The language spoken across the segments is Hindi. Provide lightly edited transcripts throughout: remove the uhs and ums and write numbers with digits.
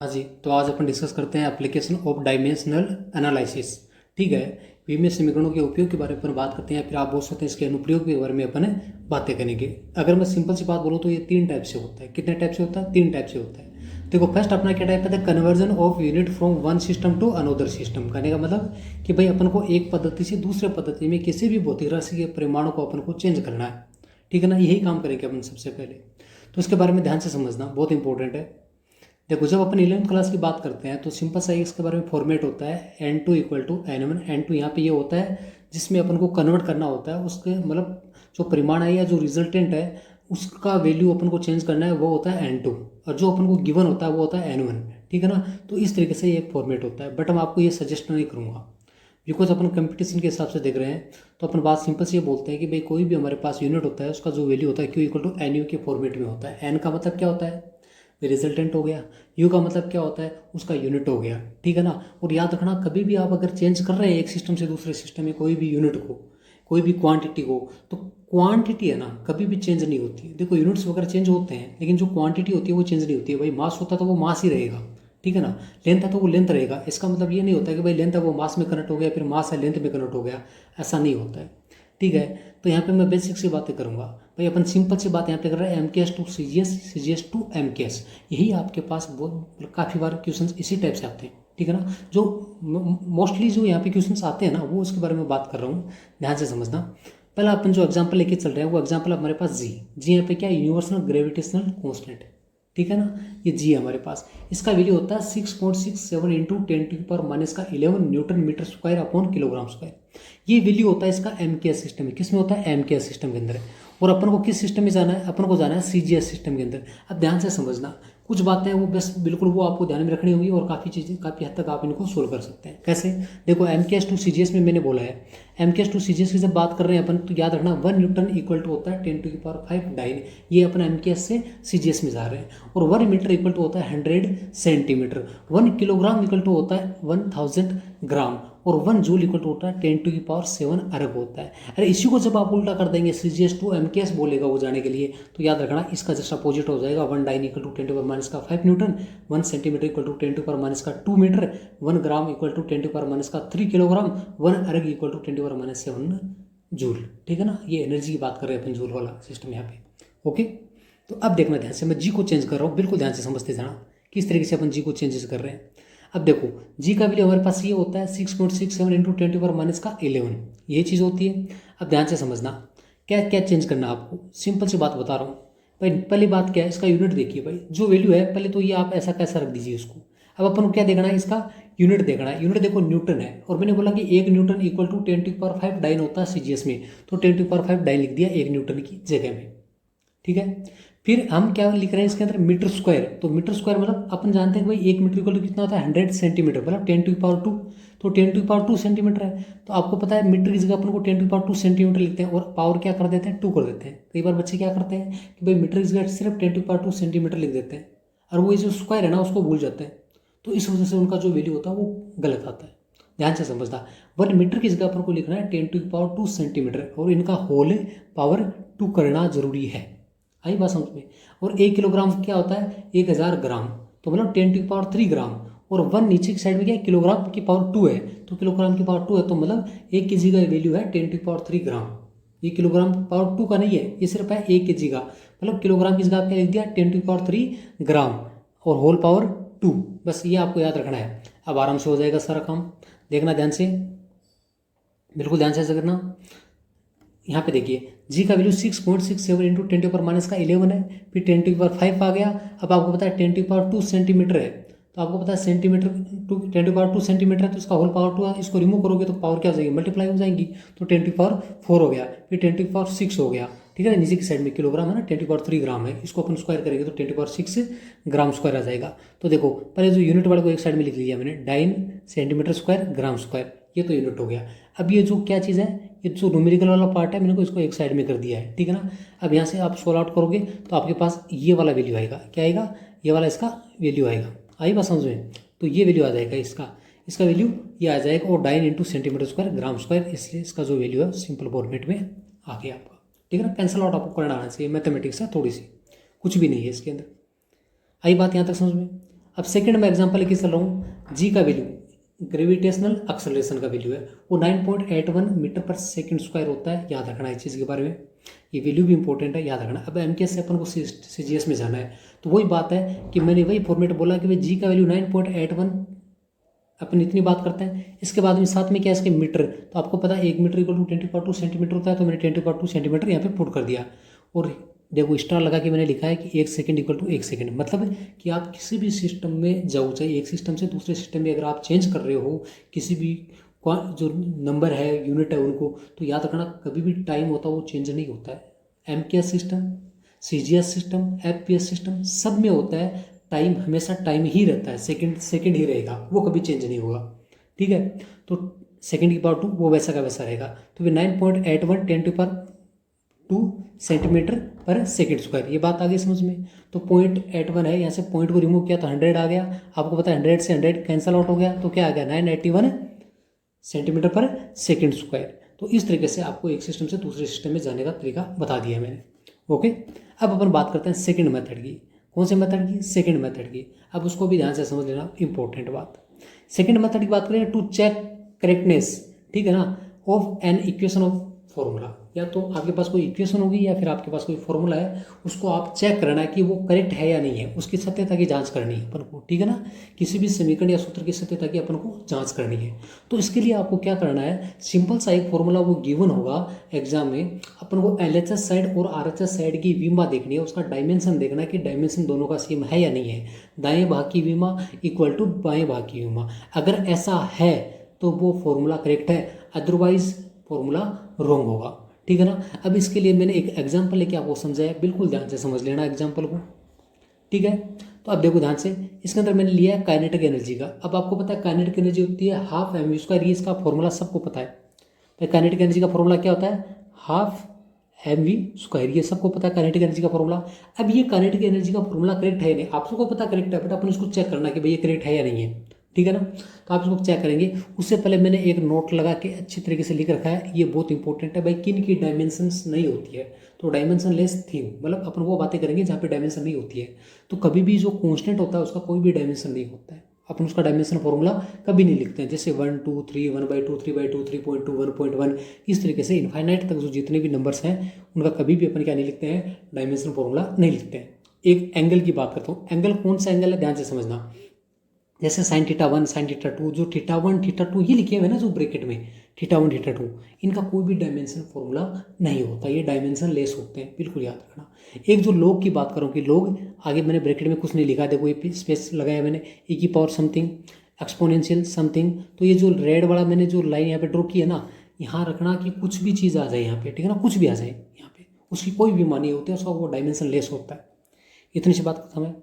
हाँ जी, तो आज अपन डिस्कस करते हैं एप्लीकेशन ऑफ डायमेंशनल एनालिसिस। ठीक है, विभिन्न समीकरणों के उपयोग के बारे में अपन बात करते हैं, फिर आप बोल सकते हैं इसके अनुप्रयोग के बारे में अपन बातें करेंगे। अगर मैं सिंपल सी बात बोलूँ तो ये तीन टाइप से होता है। कितने टाइप से होता है? तीन टाइप से होता है। देखो, फर्स्ट अपना क्या टाइप है? Conversion of unit from one system to another system. कहने का मतलब कि भाई अपन को एक पद्धति से दूसरे पद्धति में किसी भी भौतिक राशि के परिमाणों को अपन को चेंज करना है। ठीक है ना, यही काम करेंगे अपन सबसे पहले। तो इसके बारे में ध्यान से समझना बहुत इंपॉर्टेंट है। देखो, जब अपन 11th क्लास की बात करते हैं तो सिंपल सा इसके बारे में फॉर्मेट होता है n2 equal to n1। n2 यहाँ पे ये होता है जिसमें अपन को कन्वर्ट करना होता है, उसके मतलब जो परिमाण है या जो रिजल्टेंट है उसका वैल्यू अपन को चेंज करना है, वो होता है n2। और जो अपन को गिवन होता है वो होता है n1। ठीक है ना, तो इस तरीके से ये एक फॉर्मेट होता है। बट मैं आपको ये सजेस्ट नहीं करूँगा बिकॉज अपन कंपटीशन के हिसाब से देख रहे हैं। तो अपन बात सिंपल से ये बोलते हैं कि भाई कोई भी हमारे पास यूनिट होता है उसका जो वैल्यू होता है Q equal to n u के फॉर्मेट में होता है। एन का मतलब क्या होता है? रिजल्टेंट हो गया। यू का मतलब क्या होता है? उसका यूनिट हो गया। ठीक है ना, और याद रखना कभी भी आप अगर चेंज कर रहे हैं एक सिस्टम से दूसरे सिस्टम में कोई भी यूनिट को, कोई भी क्वांटिटी को, तो क्वांटिटी है ना कभी भी चेंज नहीं होती है। देखो, यूनिट्स वगैरह चेंज होते हैं लेकिन जो क्वांटिटी होती है वो चेंज नहीं होती है। भाई मास होता तो वो मास ही रहेगा। ठीक है ना, लेंथ है तो वो लेंथ रहेगा। इसका मतलब ये नहीं होता है कि भाई लेंथ है वो मास में कन्वर्ट हो गया, फिर मास है लेंथ में कन्वर्ट हो गया। ऐसा नहीं होता है। ठीक है, तो यहाँ पे मैं बेसिक सी बातें करूँगा। भाई अपन सिंपल सी बात यहाँ पे कर रहे हैं, M K S to C G S, C G S to M K S. यही आपके पास बहुत काफ़ी बार क्वेश्चन इसी टाइप से आते हैं। ठीक है ना, जो मोस्टली जो यहाँ पे क्वेश्चन आते हैं ना वो उसके बारे में बात कर रहा हूँ, ध्यान से समझना। पहला अपन जो एग्जाम्पल लेके चल रहे हैं वो एग्जाम्पल हमारे पास जी। जी यहाँ पे क्या है? Universal gravitational constant. ठीक है ना, ये जी है हमारे पास। इसका वैल्यू होता है 6.67 into 10⁻⁻11 newton metre square upon kilogram square. ये वैल्यू होता है इसका एम के एस सिस्टम में। किस में होता है? एम के एस सिस्टम के अंदर। और अपन को किस सिस्टम में जाना है? अपन को जाना है सी जी एस सिस्टम के अंदर। अब ध्यान से समझना, कुछ बातें हैं वो बस बिल्कुल वो आपको ध्यान में रखनी होगी और काफ़ी चीज़ें काफ़ी हद तक आप इनको सोल्व कर सकते हैं। कैसे? देखो, M K S to C G S में मैंने बोला है, M K S to C G S की जब बात कर रहे हैं अपन तो याद रखना 1 न्यूटन इक्वल टू होता है 10⁵ डाइन। ये अपन एम के एस से सी जी एस में जा रहे हैं। और 1 मीटर इक्वल टू होता है 100 सेंटीमीटर। 1 किलोग्राम इक्वल टू होता है 1000 ग्राम। और 1 जूल इक्वल टू होता है 10⁷ अरब होता है। अरे इसी को जब आप उल्टा कर देंगे, सी G S to M K S बोलेगा वो जाने के लिए, तो याद रखना इसका जस्ट अपोजिट हो जाएगा। 1 dyne equal to 10⁻⁵ newton, 1 centimetre equal to 10⁻⁵ metre, 1 gram equal to 10⁻⁵ kilogram, 1 erg equal to 10⁻⁷ joule. ठीक है ना, ये एनर्जी की बात कर रहे हैं अपन, जूल वाला सिस्टम यहाँ पे। ओके, तो अब देखना ध्यान से, मैं जी को चेंज कर रहा हूँ, बिल्कुल ध्यान से समझते जाना किस तरीके से अपन जी को चेंजेस कर रहे हैं। अब देखो, जी का वैल्यू हमारे पास ये होता है 6.67 इंटू 10⁻⁻11। ये चीज़ होती है। अब ध्यान से समझना क्या क्या चेंज करना है आपको, सिंपल सी बात बता रहा हूँ। भाई पहली बात क्या है, इसका यूनिट देखिए। भाई जो वैल्यू है पहले तो ये आप ऐसा कैसा रख दीजिए इसको। अब अपन को क्या देखना है? इसका यूनिट देखना है। यूनिट देखो न्यूटन है, और मैंने बोला कि 1 न्यूटन इक्वल टू 10⁵ डाइन होता है सीजीएस में, तो 10⁵ डाइन लिख दिया 1 न्यूटन की जगह में। ठीक है, फिर हम क्या लिख रहे हैं इसके अंदर? Metre square. तो मीटर स्क्वायर मतलब अपन जानते हैं कि भाई 1 मीटर इक्वल टू कितना होता है? 100 सेंटीमीटर, मतलब 10⁻²। तो 10⁻² सेंटीमीटर है। तो आपको पता है मीटर की जगह अपन को 10⁻² सेंटीमीटर लिखते हैं, और पावर क्या कर देते हैं? 2 कर देते हैं। कई बार बच्चे क्या करते हैं कि भाई मीटर की जगह सिर्फ 10⁻² सेंटीमीटर लिख देते हैं, और वो जो स्क्वायर है ना उसको भूल जाते हैं। तो इस वजह से उनका जो वैल्यू होता है वो गलत आता है। ध्यान से समझना, 1 मीटर की जगह अपन को लिखना है 10⁻² सेंटीमीटर, और इनका होल पावर 2 करना जरूरी है। आई बात समझ में? और 1 किलोग्राम क्या होता है? 1000 ग्राम, तो मतलब 10⁻³ ग्राम। और 1 नीचे की साइड में क्या है? किलोग्राम की पावर 2 है, तो किलोग्राम की पावर 2 है, तो मतलब 1 केजी का वैल्यू है 10⁻³ ग्राम। ये किलोग्राम पावर 2 का नहीं है, ये सिर्फ है 1 केजी का। मतलब किलोग्राम की जगह क्या लिख दिया? 10⁻³ ग्राम, और होल पावर 2। बस ये आपको याद रखना है। अब आराम से हो जाएगा सारा काम। देखना ध्यान से, बिल्कुल ध्यान से ऐसा करना। यहाँ पे देखिए, जी का वैल्यू 6.67 इंटू 10⁻⁻11 है, फिर 10⁵ आ गया। अब आपको पता है 10⁻² सेंटीमीटर है, तो आपको पता है सेंटीमीटर टू 10⁻² सेंटीमीटर है, तो इसका होल पावर 2 है। इसको रिमूव करोगे तो पावर क्या हो जाएगी? मल्टीप्लाई हो जाएंगी। तो 10⁻4 हो गया, फिर 10⁻6 हो गया। ठीक है ना, नीचे की साइड में किलोग्राम है ना, 10⁻³ ग्राम है, इसको अपन स्क्वायर करेंगे तो 10⁻6 ग्राम स्क्वायर आ जाएगा। तो देखो, पहले जो यूनिट वाले को एक साइड में लिख लिया मैंने, डाइन सेंटीमीटर स्क्वायर ग्राम स्क्वायर, ये तो यूनिट हो गया। अब ये जो क्या चीज़ है, ये जो न्यूमेरिकल वाला पार्ट है मैंने को इसको एक साइड में कर दिया है। ठीक है ना, अब यहाँ से आप सोल्व आउट करोगे तो आपके पास ये वाला वैल्यू आएगा। क्या आएगा? ये वाला इसका वैल्यू आएगा। आई बात समझ में? तो ये वैल्यू आ जाएगा इसका, इसका वैल्यू ये आ जाएगा, और डाइन इंटू सेंटीमीटर स्क्वायर ग्राम स्क्वायर, इसलिए इसका जो वैल्यू है सिंपल फॉर्मेट में आ गया आपका। ठीक है ना, कैंसल आउट आपको करना आना चाहिए, मैथमेटिक्स है थोड़ी सी, कुछ भी नहीं है इसके अंदर। आई बात यहाँ तक समझ में? अब सेकंड में एग्जांपल लेके चल रहा हूँ, जी का वैल्यू ग्रेविटेशनल एक्सेलरेशन का वैल्यू है वो 9.81 मीटर पर सेकंड स्क्वायर होता है। याद रखना इस चीज़ के बारे में, ये वैल्यू भी इंपॉर्टेंट है, याद रखना। अब एमकेएस से अपन को सीजीएस में जाना है, तो वही बात है कि मैंने वही फॉर्मेट बोला कि भाई जी का वैल्यू 9.81 अपन इतनी बात करते हैं। इसके बाद में साथ में क्या है इसके मीटर, तो आपको पता है 1 मीटर इक्वल टू 10⁻² सेंटीमीटर होता है, तो मैंने 10⁻² सेंटीमीटर यहाँ पे पुट कर दिया। और देखो स्टार लगा के मैंने लिखा है कि 1 सेकंड इक्वल टू 1 सेकंड, मतलब कि आप किसी भी सिस्टम में जाओ, चाहे एक सिस्टम से दूसरे सिस्टम में अगर आप चेंज कर रहे हो किसी भी जो नंबर है यूनिट है उनको, तो याद रखना कभी भी टाइम होता है वो चेंज नहीं होता है। MKS system, CGS system, FPS system सब में होता है टाइम, हमेशा टाइम ही रहता है, सेकंड सेकंड ही रहेगा, वो कभी चेंज नहीं होगा। ठीक है, तो सेकंड की पावर 2 वो वैसा का वैसा रहेगा। तो फिर 9.81 10⁻² सेंटीमीटर पर सेकंड स्क्वायर, ये बात आ गई समझ में। तो 0.81 है, यहाँ से पॉइंट को रिमूव किया तो 100 आ गया। आपको पता है 100 से 100 कैंसल आउट हो गया, तो क्या आ गया 981 सेंटीमीटर पर सेकंड स्क्वायर। तो इस तरीके से आपको एक सिस्टम से दूसरे सिस्टम में जाने का तरीका बता दिया मैंने। ओके, अब अपन बात करते हैं सेकंड मेथड की। कौन से मेथड की? सेकंड मेथड की। अब उसको भी ध्यान से समझ लेना, इंपॉर्टेंट बात। सेकंड मेथड की बात करें टू चेक करेक्टनेस, ठीक है ना, of an equation of formula. या तो आपके पास कोई इक्वेशन होगी या फिर आपके पास कोई फॉर्मूला है, उसको आप चेक करना है कि वो करेक्ट है या नहीं है, उसकी सत्यता की जांच करनी है अपन को, ठीक है ना। किसी भी समीकरण या सूत्र की सत्यता की अपन को जांच करनी है। तो इसके लिए आपको क्या करना है, सिंपल सा एक फॉर्मूला वो गिवन होगा एग्जाम में, अपन को एलएचएस साइड और आरएचएस साइड की विमा देखनी है, उसका डायमेंशन देखना है कि डायमेंशन दोनों का सेम है या नहीं है। दाएं भाग की विमा इक्वल टू बाएं भाग की विमा, अगर ऐसा है तो वो फॉर्मूला करेक्ट है, अदरवाइज फॉर्मूला रॉन्ग होगा, ठीक है ना। अब इसके लिए मैंने एक एग्जांपल लेके आपको समझाया, बिल्कुल ध्यान से समझ लेना एग्जांपल को, ठीक है। तो अब देखो ध्यान से, इसके अंदर मैंने लिया है काइनेटिक एनर्जी का। अब आपको पता है काइनेटिक एनर्जी होती है हाफ mv स्क्वायर, ये इसका फॉर्मूला सबको पता है। तो काइनेटिक एनर्जी का फॉर्मूला क्या होता है, हाफ mv स्क्वायर, ये सबको पता है काइनेटिक एनर्जी का फॉर्मूला। अब ये काइनेटिक एनर्जी का फॉर्मूला करेक्ट है नहीं, आप सबको पता करेक्ट है, बट अपन उसको चेक करना कि भाई ये करेक्ट है या नहीं है, ठीक है ना। तो आप इसको चेक करेंगे, उससे पहले मैंने एक नोट लगा के अच्छी तरीके से लिख रखा है, ये बहुत इंपॉर्टेंट है भाई, किन की डायमेंशंस नहीं होती है। तो डायमेंशन लेस थीम, मतलब अपन वो बातें करेंगे जहाँ पे डायमेंशन नहीं होती है। तो कभी भी जो कांस्टेंट होता है उसका कोई भी डायमेंशन नहीं होता है, अपन उसका डायमेंशन फॉर्मूला कभी नहीं लिखते हैं। जैसे 1 2 3 1/2 3/2 3.2 1.1, इस तरीके से इनफाइनाइट तक जो जितने भी नंबर्स हैं उनका कभी भी अपन क्या नहीं लिखते हैं, डायमेंशन फॉर्मूला नहीं लिखते हैं। एक एंगल की बात करता हूँ, एंगल कौन सा एंगल है ध्यान से समझना। जैसे sin θ1 sin θ2, जो θ1 θ2 ये लिखे हुए ना जो ब्रैकेट में θ1 θ2, इनका कोई भी डायमेंशन फॉर्मूला नहीं होता, ये डायमेंशन लेस होते हैं, बिल्कुल याद रखना। एक जो लोग की बात करूँ कि लोग, आगे मैंने ब्रैकेट में कुछ नहीं लिखा, देखो ये स्पेस लगाया मैंने, e की पावर समथिंग एक्सपोनेंशियल समथिंग। तो ये जो रेड वाला मैंने जो लाइन यहाँ पे ड्रॉ की है ना, यहाँ रखना कि कुछ भी चीज़ आ जाए यहाँ पे, ठीक है ना, कुछ भी आ जाए यहाँ पे, उसकी कोई भी मानी होती है, उसका वो डायमेंशन लेस होता है। इतनी सी बात खत्म है,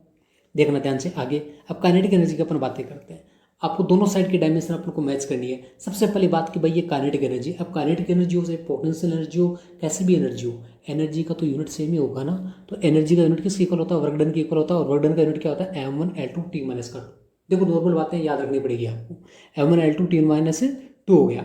देखना ध्यान से आगे। अब काइनेटिक एनर्जी की अपन बातें करते हैं, आपको दोनों साइड की डायमेंशन अपन को मैच करनी है। सबसे पहली बात कि भाई ये काइनेटिक एनर्जी, अब काइनेटिक एनर्जी हो चाहे पोटेंशियल एनर्जी हो, कैसे भी एनर्जी हो, एनर्जी का तो यूनिट सेम ही होगा ना। तो एनर्जी का यूनिट किसके इक्वल होता है, वर्क डन के इक्वल होता है, और वर्क डन का यूनिट क्या होता है, m1 L2 T - का 2। देखो नॉर्मल बातें याद रखनी पड़ेगी आपको, m1 L2 T - 2 हो गया।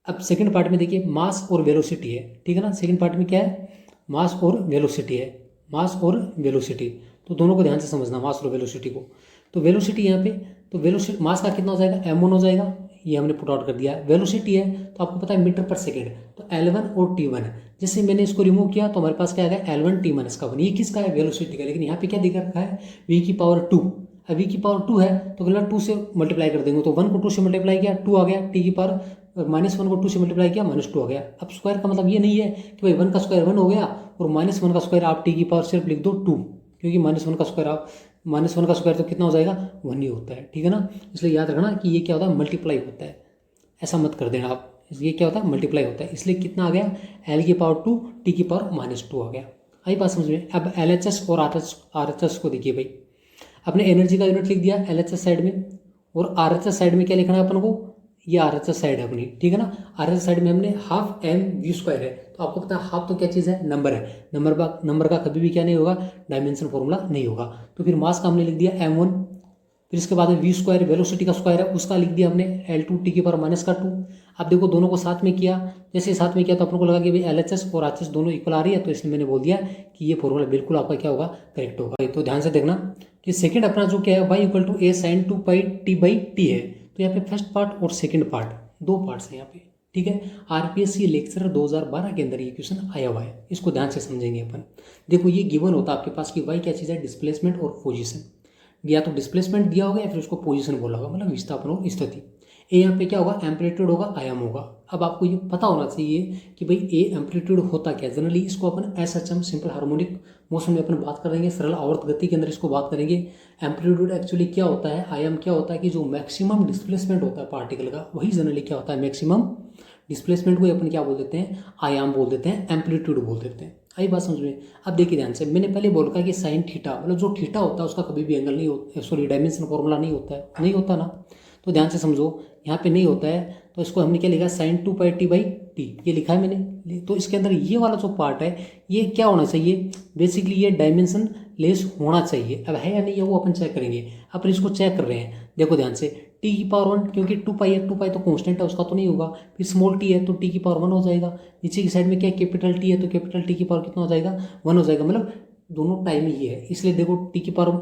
अब सेकंड पार्ट में देखिए मास और वेलोसिटी है, ठीक है ना। सेकंड पार्ट में क्या है, मास और वेलोसिटी है, मास और वेलोसिटी। तो दोनों को ध्यान से समझना, मास और वेलोसिटी को। तो वेलोसिटी यहाँ पे, तो वेलोसिटी मास का कितना हो जाएगा, m1 हो जाएगा, ये हमने पुट आउट कर दिया। वेलोसिटी है तो आपको पता है मीटर पर सेकंड, तो L1 और T1। जैसे मैंने इसको रिमूव किया तो हमारे पास क्या आ गया, L1 T - 1। ये किसका है, वेलोसिटी का। लेकिन यहाँ पे क्या दिखा रखा है, v की पावर 2। अब v की पावर 2 है तो अगला 2 से मल्टीप्लाई कर देंगे, तो 1 को 2 से मल्टीप्लाई किया 2 आ गया, t की पावर -1 को 2 से मल्टीप्लाई किया -2 आ गया। अब स्क्वायर का मतलब ये नहीं है कि भाई 1 का स्क्वायर 1 हो गया और -1 का स्क्वायर आप t की पावर सिर्फ लिख दो 2, क्योंकि -1 का स्क्वायर आप -1 का स्क्वायर तो कितना हो जाएगा, 1 ही होता है, ठीक है ना। इसलिए याद रखना कि ये क्या होता है, मल्टीप्लाई होता है, ऐसा मत कर देना आप। ये क्या होता है, मल्टीप्लाई होता है। इसलिए कितना आ गया, L की पावर 2 t की पावर -2 आ गया। आई बात समझ में। अब LHS और RHS को देखिए भाई, अपने एनर्जी का यूनिट लिख दिया LHS साइड में, और RHS साइड में क्या लिखना है अपन को, ये RHS साइड है अपनी, ठीक है ना। RHS साइड में हमने हाफ mv² है, तो आपको पता है हाफ तो क्या चीज़ है, नंबर है। नंबर का कभी भी क्या नहीं होगा, डायमेंशन फॉर्मूला नहीं होगा। तो फिर मास का हमने लिख दिया m1, फिर इसके बाद में वी स्क्वायर वेलोसिटी का स्क्वायर है उसका लिख दिया हमने L2 - -2। अब देखो दोनों को साथ में किया, जैसे साथ में किया तो अपन को लगा कि भाई LHS और RHS दोनों इक्वल आ रही है, तो इसलिए मैंने बोल दिया कि ये फॉर्मूला बिल्कुल आपका क्या होगा, करेक्ट होगा। तो ध्यान से देखना कि सेकंड अपना जो क्या है y = a sin 2πt/t है। तो यहाँ पे फर्स्ट पार्ट और सेकंड पार्ट दो पार्ट्स हैं यहाँ पे, ठीक है। RPSC लेक्चर 2012 के अंदर ये क्वेश्चन आया हुआ है, इसको ध्यान से समझेंगे अपन। देखो ये गिवन होता है आपके पास कि y क्या चीज़ है, डिस्प्लेसमेंट और पोजीशन। या तो डिस्प्लेसमेंट दिया होगा या फिर उसको पोजीशन बोला होगा, मतलब विस्थापन और स्थिति। ए यहाँ पे क्या होगा, एम्पलीट्यूड होगा, आयाम होगा। अब आपको ये पता होना चाहिए कि भाई ए एम्पलीट्यूड होता क्या है। जनरली इसको अपन SHM सिंपल हार्मोनिक मोशन में अपन बात करेंगे, सरल आवर्त गति के अंदर इसको बात करेंगे। एम्पलीट्यूड एक्चुअली क्या होता है, आयाम क्या होता है कि जो मैक्सिमम डिस्प्लेसमेंट होता है पार्टिकल का, वही जनरली क्या होता है, मैक्सिमम डिस्प्लेसमेंट को अपन क्या बोल देते हैं, आयाम बोल देते हैं, एम्पलीट्यूड बोल देते हैं। आई बात समझ में। अब देखिए ध्यान से, मैंने पहले बोला कि साइन थीटा मतलब जो थीटा होता है उसका कभी भी एंगल नहीं होता, सॉरी डायमेंशन फॉर्मूला नहीं होता है, नहीं होता ना। तो ध्यान से समझो, यहाँ पे नहीं होता है तो इसको हमने क्या लिखा, sin 2πt/t ये लिखा है मैंने। तो इसके अंदर ये वाला जो पार्ट है ये क्या होना चाहिए, बेसिकली ये डायमेंशन लेस होना चाहिए। अब है या नहीं है वो अपन चेक करेंगे। अपन इसको चेक कर रहे हैं, देखो ध्यान से, t⁻1 क्योंकि 2π है, 2π तो कॉन्स्टेंट है उसका तो नहीं होगा। फिर स्मॉल t है तो t⁻1 हो जाएगा। नीचे की साइड में क्या कैपिटल T है तो कैपिटल T की पावर कितना हो जाएगा, 1 हो जाएगा। मतलब दोनों टाइम ही है, इसलिए देखो t⁻1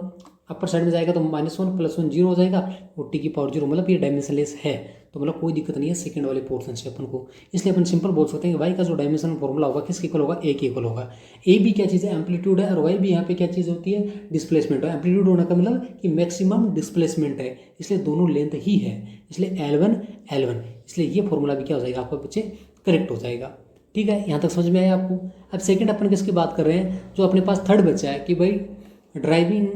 अपर साइड में जाएगा तो -1 + 1 0 हो जाएगा और t⁻0 मतलब ये डायमेंशनलेस है। तो मतलब कोई दिक्कत नहीं है सेकंड वाले पोर्शन से अपन को। इसलिए अपन सिंपल बोल सकते हैं कि y का जो डायमेंशन फॉर्मूला होगा किसके इक्वल होगा, a के इक्वल होगा। a भी क्या चीज़ है, एम्पलीट्यूड है, और y भी यहाँ पे क्या चीज़ होती है, डिस्प्लेसमेंट है। एम्पलीट्यूड होने का मतलब कि मैक्सिमम डिस्प्लेसमेंट है, इसलिए दोनों लेंथ ही है, इसलिए L1 इसलिए ये फॉर्मूला भी क्या हो जाएगा आपका बच्चे, करेक्ट हो जाएगा। ठीक है, यहाँ तक समझ में आया आपको। अब सेकेंड अपन किसकी बात कर रहे हैं, जो अपने पास थर्ड बचा है कि भाई driving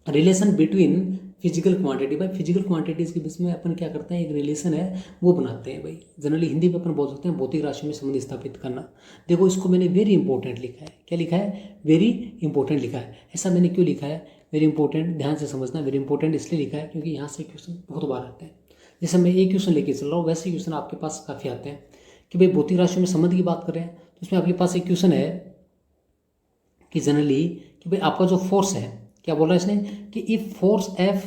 relation between physical quantity. भाई फिजिकल क्वांटिटीज़ के बीच में अपन क्या करते हैं, एक रिलेशन है वो बनाते हैं। भाई जनरली हिंदी में अपन बोल सकते हैं भौतिक राशि में संबंध स्थापित करना। देखो इसको मैंने वेरी इंपॉर्टेंट लिखा है, क्या लिखा है, वेरी इंपॉर्टेंट लिखा है। ऐसा मैंने क्यों लिखा है वेरी इंपॉर्टेंट, ध्यान से समझना। वेरी इंपॉर्टेंट इसलिए लिखा है क्योंकि यहाँ से क्वेश्चन बहुत बार आते हैं। जैसे मैं एक क्वेश्चन लेके चल रहा हूँ, वैसे क्वेश्चन आपके पास काफ़ी आते हैं कि भाई भौतिक राशियों में संबंध की बात करें तो इसमें आपके पास एक क्वेश्चन है कि जनरली कि भाई आपका जो फोर्स है, क्या बोल रहा है इसने कि if force F,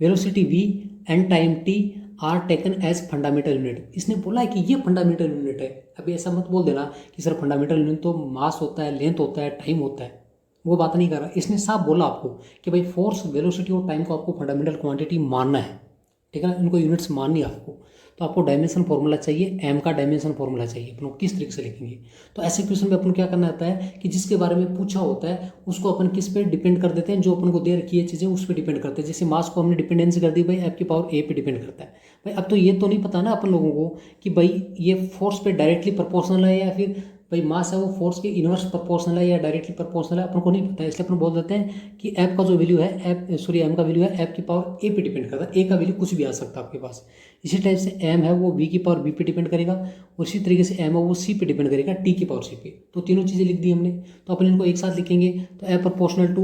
velocity V and time T are taken as fundamental unit. इसने बोला है कि ये फंडामेंटल यूनिट है। अभी ऐसा मत बोल देना कि सर फंडामेंटल यूनिट तो मास होता है, लेंथ होता है, टाइम होता है, वो बात नहीं कर रहा। इसने साफ बोला आपको कि भाई फोर्स, वेलोसिटी और टाइम को आपको फंडामेंटल क्वांटिटी मानना है, ठीक है ना, इनको यूनिट्स माननी है आपको। तो आपको डायमेंशन फॉर्मूला चाहिए, एम का डायमेंशन फॉर्मूला चाहिए। अपन किस तरीके से लिखेंगे, तो ऐसे क्वेश्चन में अपन क्या करना आता है कि जिसके बारे में पूछा होता है उसको अपन किस पे डिपेंड कर देते हैं, जो अपन को दे रखी है चीज़ें उस पर डिपेंड करते हैं। जैसे मास को हमने डिपेंडेंसी कर दी भाई F की पावर A पे डिपेंड करता है। भाई अब तो ये तो नहीं पता ना अपन लोगों को कि भाई ये फोर्स पे डायरेक्टली प्रोपोर्शनल है या फिर भाई मास है वो फोर्स के इनवर्स प्रोपोर्शनल है या डायरेक्टली प्रोपोर्शनल है, अपन को नहीं पता है। इसलिए अपन बोल देते हैं कि F का जो वैल्यू है एम का वैल्यू है F की पावर A पे डिपेंड करता है। A का वैल्यू कुछ भी आ सकता है आपके पास। इसी टाइप से M है वो V की पावर B पे डिपेंड करेगा, और इसी तरीके से M है वो C पे डिपेंड करेगा, T की पावर C पे। तो तीनों चीज़ें लिख दी हमने, तो अपन इनको एक साथ लिखेंगे तो M प्रोपोर्शनल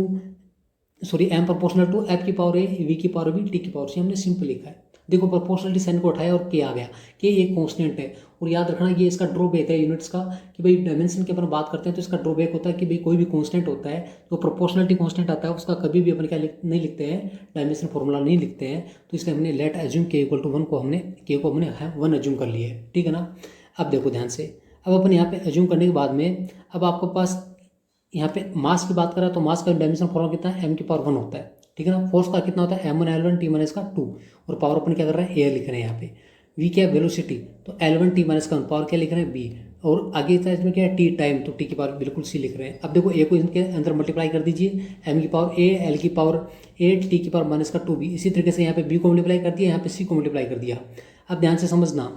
टू F की पावर A, V की पावर B, T की पावर C हमने सिंपल लिखा है। देखो प्रोपोर्शनलिटी साइन को उठाया और K आ गया, K एक कांस्टेंट है। और याद रखना ये इसका ड्रॉबैक है यूनिट्स का कि भाई डायमेंशन की अपन बात करते हैं तो इसका ड्रॉबैक होता है कि भाई कोई भी कांस्टेंट होता है तो प्रोपोर्शनलिटी कांस्टेंट आता है उसका कभी भी अपन क्या नहीं लिखते हैं, डायमेंशन फॉर्मूला नहीं लिखते हैं। तो इसलिए हमने लेट एज्यूम K = 1 को हमने 1 एज्यूम कर लिया है, ठीक है ना। अब देखो ध्यान से, अब अपन यहाँ पे एज्यूम करने के बाद में अब आपके पास यहाँ पे मास की बात करें तो मास का डायमेंशन फॉर्मूला कितना है, M की पावर 1 होता है, ठीक है ना। फोर्स का कितना होता है, M1 L1 T - इसका 2, और पावर अपन क्या कर रहे हैं, A लिख रहे हैं यहाँ पे। V क्या है, वेलोसिटी, तो L1 T - इसका पावर क्या लिख रहे हैं, B, और आगे इसमें क्या है, T टाइम, तो T की पावर बिल्कुल C लिख रहे हैं। अब देखो A को इनके अंदर मल्टीप्लाई कर दीजिए, M की पावर A, L की पावर A, T की पावर - इसका 2B। इसी तरीके से यहाँ पे B को मल्टीप्लाई कर दिया, यहाँ पे C को मल्टीप्लाई कर दिया। अब ध्यान से समझना,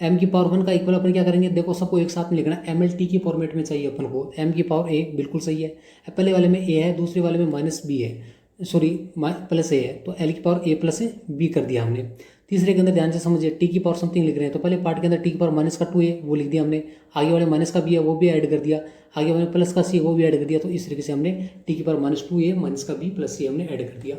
M की पावर 1 का इक्वल अपन क्या करेंगे, देखो सबको एक साथ में लिखना है, MLT की फॉर्मेट में चाहिए अपन को। M की पावर A बिल्कुल सही है, पहले वाले में A है, दूसरे वाले में -B है, सॉरी +A है, तो L की पावर A + B कर दिया हमने। तीसरे के अंदर ध्यान से समझिए, T की पावर समथिंग लिख रहे हैं तो पहले पार्ट के अंदर T की पावर - का 2 है वो लिख दिया हमने, आगे वाले माइनस का B है वो भी ऐड कर दिया, आगे वाले प्लस का C वो भी ऐड कर दिया। तो इस तरीके से हमने T की पावर -2A - का B + C हमने ऐड कर दिया।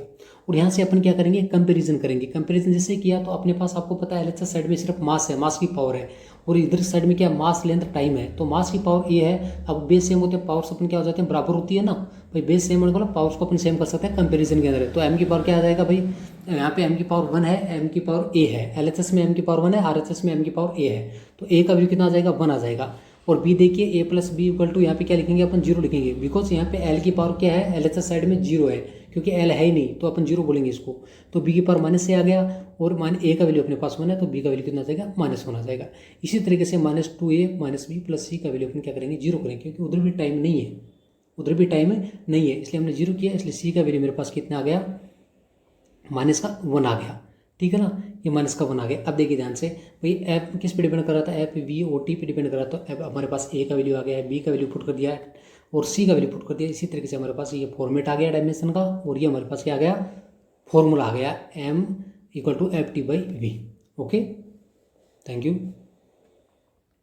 और यहाँ से अपन क्या करेंगे, कंपेरिजन करेंगे। कंपेरिजन जैसे किया तो अपने पास आपको पता है LHS साइड में सिर्फ मास है, मास की पावर है, और इधर साइड में क्या मास लेंथ टाइम है, तो मास की पावर ए है। अब बेस सेम होते हैं, पावर्स अपन क्या हो जाते हैं, बराबर होती है ना भाई। बेस सेम होने को पावर्स को अपन सेम कर सकते हैं कंपेरिजन के अंदर। तो एम की पावर क्या आ जाएगा भाई, यहाँ पे एम की पावर 1 है, एम की पावर ए है, एलएचएस में एम की पावर 1 है, आरएचएस में एम की पावर ए है, तो ए का वैल्यू कितना आ जाएगा, 1 आ जाएगा। और बी देखिए ए प्लस बी इक्वल टू यहाँ पे क्या लिखेंगे अपन, 0 लिखेंगे, बिकॉज यहाँ पे एल की पावर क्या है, एलएचएस साइड में 0 है, क्योंकि एल है ही नहीं तो अपन 0 बोलेंगे इसको। तो बी की पावर माइनस ए आ गया, और मान ए का वैल्यू अपने पास 1 है, तो बी का वैल्यू कितना आ जाएगा, -1 आ जाएगा। इसी तरीके से -2a माइनस बी प्लस सी का वैल्यू अपन क्या करेंगे, 0 करेंगे, क्योंकि उधर भी टाइम नहीं है, उधर भी टाइम नहीं है, इसलिए हमने 0 किया, इसलिए सी का वैल्यू मेरे पास कितना आ गया, -1 आ गया। ठीक है ना, ये -1 आ गया। अब देखिए ध्यान से भाई, ऐप किस पे डिपेंड कर रहा था, ऐप वी ओ टी पे डिपेंड कर रहा था। अब हमारे पास ए का वैल्यू आ गया है, बी का वैल्यू पुट कर दिया है, और सी का वैल्यू पुट कर दिया। इसी तरीके से हमारे पास ये फॉर्मेट आ गया डायमेंशन का, और ये हमारे पास क्या आ गया, फॉर्मूला आ गया, m = FT/v। Okay, thank you.